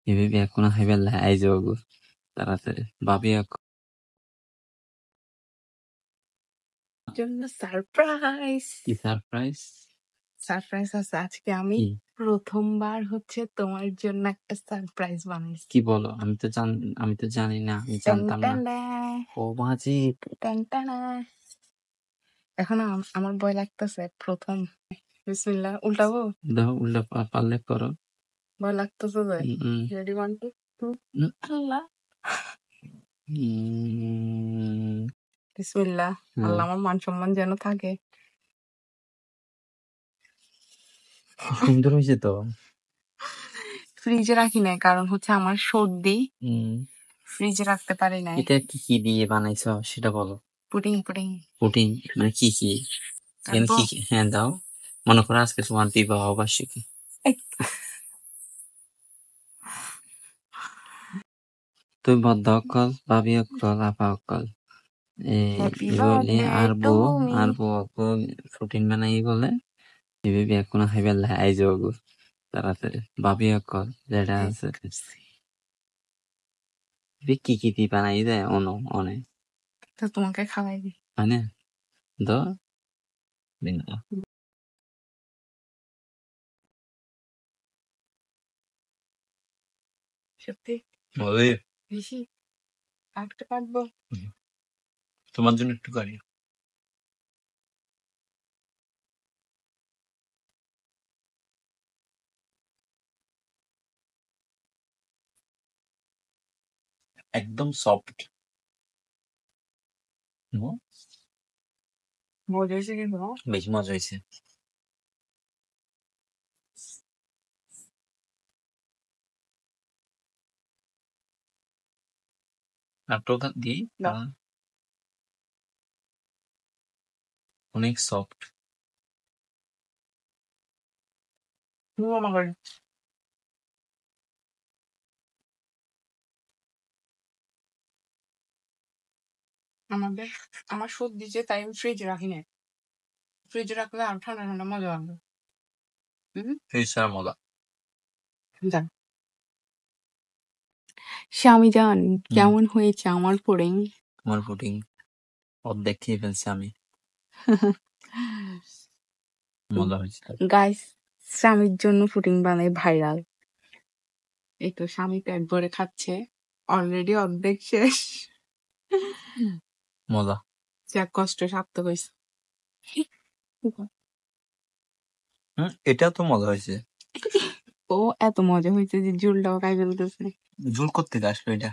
এভাবে এখন হাইবেলা আই যাব তাড়াতাড়ি ভাবি জন্য সারপ্রাইজ কি সারপ্রাইজ সারপ্রাইজ আছে আজকে আমি কি প্রথমবার হচ্ছে তোমার জন্য একটা সারপ্রাইজ বানাইছি কি বলো আমি তো জানি না আমি জানতাম না ও মাঝি এখন আমার ভয় লাগতেছে প্রথম বিসমিল্লাহ উল্টাবো দাও উল্টা পারলে করো ভয় লাগতেছে যে উম, উম, রেডি 1 2 উম, আল্লাহ উম, বিসমিল্লাহ হ্যাঁ, আল্লাহ আমার মান সম্মান যেন থাকে সুন্দর হয়েছে তো ফ্রিজে রাখি নাই কারণ হচ্ছে আমার সর্দি উম, ফ্রিজে রাখতে পারি নাই এটা কি দিয়ে বানাইছো সেটা বলো পুডিং পুডিং পুডিং মানে কি এখানে কাটবো কি হ্যাঁ দাও মনে করো আজকে তোমার বিবাহ বার্ষিকী তুই বদ্ধ অক্কল ভাবি অক্কল আপা অক্কল হ্যাপি বলে বার্থডে টু মি আর বউ অক্কল প্রোটিন বানাই বলে এভাবে এখন হাইবেলা আই যাব তাড়াতাড়ি ভাবি অক্কল যেটা আছে কি দি বানাই দেয় অনেক তো তোমাকে খাওয়াই দি মানে দ সত্যি বেশি আরেকটা কাটবো তোমার জন্য একটু করি একদম সফট মজা হয়েছে কিন্তু বেশি মজা হয়েছে আর তো দিই না অনেক সফট আমার আমাদের আমার সর্দি যে তাই আমি ফ্রিজে রাখি নাই ফ্রিজে রাখলে আর ঠান্ডা ঠান্ডা মজা লাগবে এই সারা মজা যান স্বামী যান কেমন হয়েছে আমার পুডিং তোমার পুডিং অর্ধেক খেয়ে ফেলছি আমি মজা হয়েছে গাইস স্বামীর জন্য পুডিং বানাই ভাইরাল এই তো স্বামী পেট ভরে খাচ্ছে অলরেডি অর্ধেক শেষ মজা যা কষ্ট সার্থক হয়েছে এটা তো মজা হয়েছে ও এত মজা হয়েছে যে ঝুলটাও খাই ফেলতেছে ঝুল করতে আসলো এটা